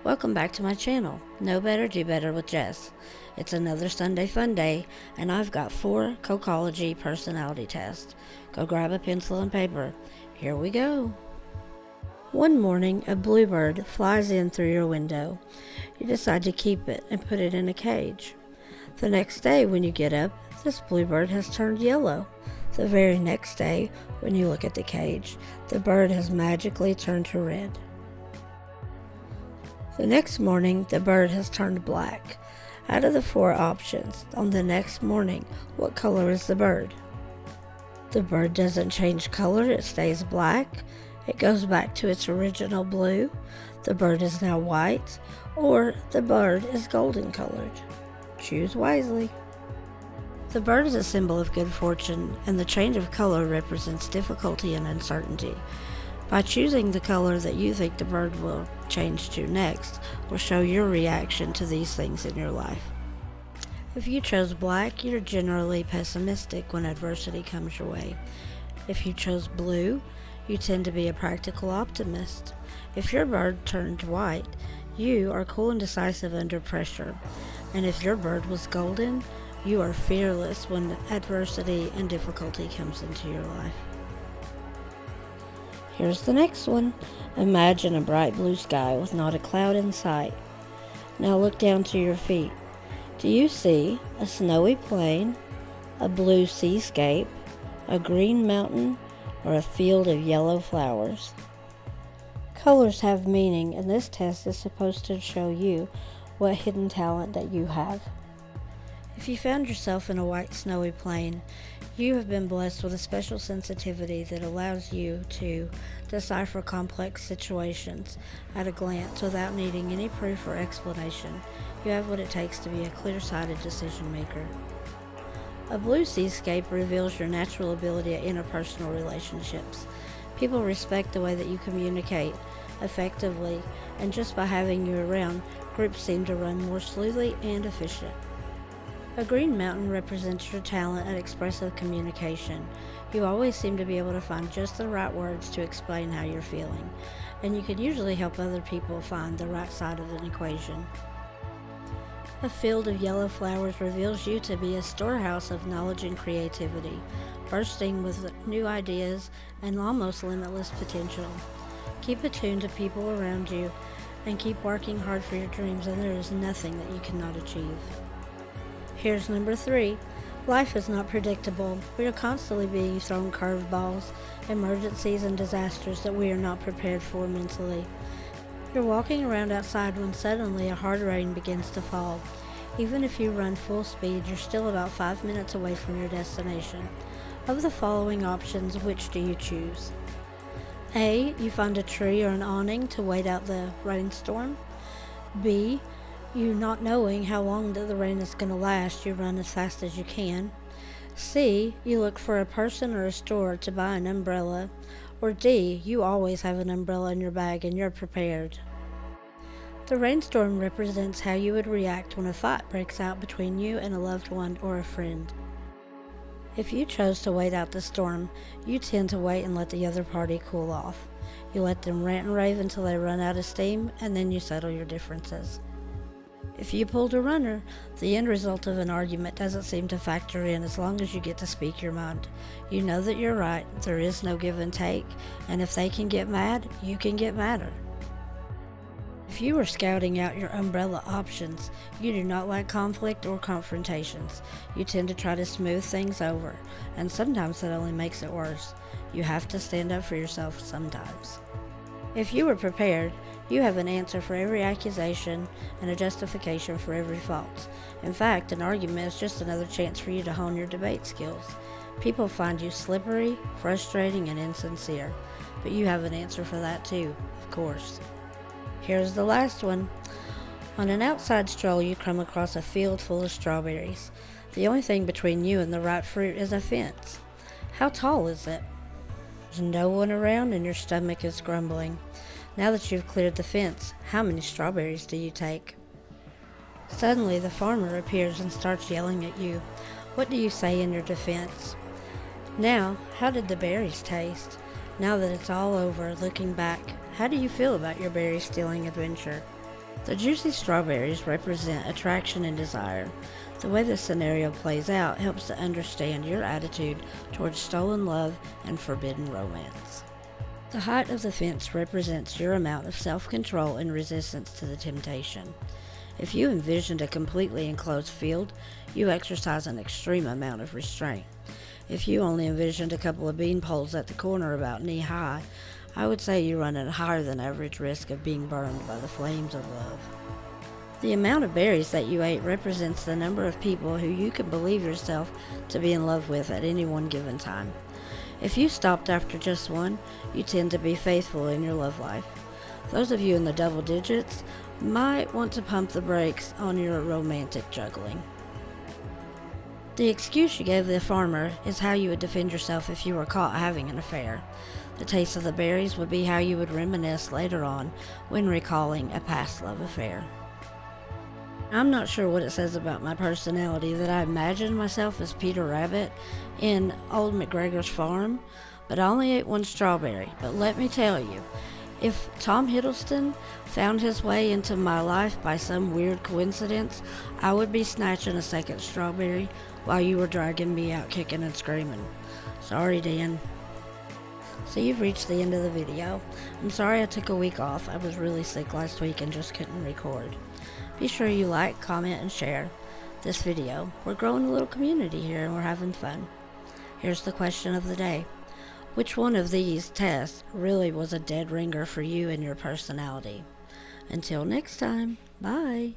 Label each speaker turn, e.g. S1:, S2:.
S1: Welcome back to my channel, Know Better, Do Better with Jess. It's another Sunday fun day, and I've got 4 Cocology personality tests. Go grab a pencil and paper. Here we go. One morning, a bluebird flies in through your window. You decide to keep it and put it in a cage. The next day, when you get up, this bluebird has turned yellow. The very next day, when you look at the cage, the bird has magically turned to red. The next morning, the bird has turned black. Out of the 4 options, on the next morning, what color is the bird? The bird doesn't change color, it stays black. It goes back to its original blue. The bird is now white, or the bird is golden colored. Choose wisely. The bird is a symbol of good fortune, and the change of color represents difficulty and uncertainty. By choosing the color that you think the bird will change to next will show your reaction to these things in your life. If you chose black, you're generally pessimistic when adversity comes your way. If you chose blue, you tend to be a practical optimist. If your bird turned white, you are cool and decisive under pressure. And if your bird was golden, you are fearless when adversity and difficulty comes into your life. Here's the next one. Imagine a bright blue sky with not a cloud in sight. Now look down to your feet. Do you see a snowy plain, a blue seascape, a green mountain, or a field of yellow flowers? Colors have meaning, and this test is supposed to show you what hidden talent that you have. If you found yourself in a white snowy plain, you have been blessed with a special sensitivity that allows you to decipher complex situations at a glance without needing any proof or explanation. You have what it takes to be a clear-sighted decision maker. A blue seascape reveals your natural ability at interpersonal relationships. People respect the way that you communicate effectively, and just by having you around, groups seem to run more smoothly and efficient. A green mountain represents your talent at expressive communication. You always seem to be able to find just the right words to explain how you're feeling, and you can usually help other people find the right side of an equation. A field of yellow flowers reveals you to be a storehouse of knowledge and creativity, bursting with new ideas and almost limitless potential. Keep attuned to people around you and keep working hard for your dreams, and there is nothing that you cannot achieve. Here's number 3. Life is not predictable. We are constantly being thrown curveballs, emergencies, and disasters that we are not prepared for mentally. You're walking around outside when suddenly a hard rain begins to fall. Even if you run full speed, you're still about 5 minutes away from your destination. Of the following options, which do you choose? A. You find a tree or an awning to wait out the rainstorm. B. You not knowing how long the rain is going to last, you run as fast as you can. C. You look for a person or a store to buy an umbrella. Or D. You always have an umbrella in your bag and you're prepared. The rainstorm represents how you would react when a fight breaks out between you and a loved one or a friend. If you chose to wait out the storm, you tend to wait and let the other party cool off. You let them rant and rave until they run out of steam, and then you settle your differences. If you pulled a runner, the end result of an argument doesn't seem to factor in as long as you get to speak your mind. You know that you're right, there is no give and take, and if they can get mad, you can get madder. If you are scouting out your umbrella options, you do not like conflict or confrontations. You tend to try to smooth things over, and sometimes that only makes it worse. You have to stand up for yourself sometimes. If you were prepared, you have an answer for every accusation and a justification for every fault. In fact, an argument is just another chance for you to hone your debate skills. People find you slippery, frustrating, and insincere, but you have an answer for that too, of course. Here's the last one. On an outside stroll, you come across a field full of strawberries. The only thing between you and the ripe fruit is a fence. How tall is it? There's no one around and your stomach is grumbling. Now that you've cleared the fence, how many strawberries do you take? Suddenly, the farmer appears and starts yelling at you. What do you say in your defense? Now, how did the berries taste? Now that it's all over, looking back, how do you feel about your berry stealing adventure? The juicy strawberries represent attraction and desire. The way this scenario plays out helps to understand your attitude towards stolen love and forbidden romance. The height of the fence represents your amount of self-control and resistance to the temptation. If you envisioned a completely enclosed field, you exercise an extreme amount of restraint. If you only envisioned a couple of bean poles at the corner about knee-high, I would say you run a higher than average risk of being burned by the flames of love. The amount of berries that you ate represents the number of people who you can believe yourself to be in love with at any one given time. If you stopped after just one, you tend to be faithful in your love life. Those of you in the double digits might want to pump the brakes on your romantic juggling. The excuse you gave the farmer is how you would defend yourself if you were caught having an affair. The taste of the berries would be how you would reminisce later on when recalling a past love affair. I'm not sure what it says about my personality that I imagined myself as Peter Rabbit in Old MacGregor's farm, but I only ate one strawberry. But let me tell you, if Tom Hiddleston found his way into my life by some weird coincidence, I would be snatching a second strawberry while you were dragging me out kicking and screaming. Sorry, Dan. So you've reached the end of the video. I'm sorry I took a week off. I was really sick last week and just couldn't record. Be sure you like, comment, and share this video. We're growing a little community here and we're having fun. Here's the question of the day. Which one of these tests really was a dead ringer for you and your personality? Until next time, bye.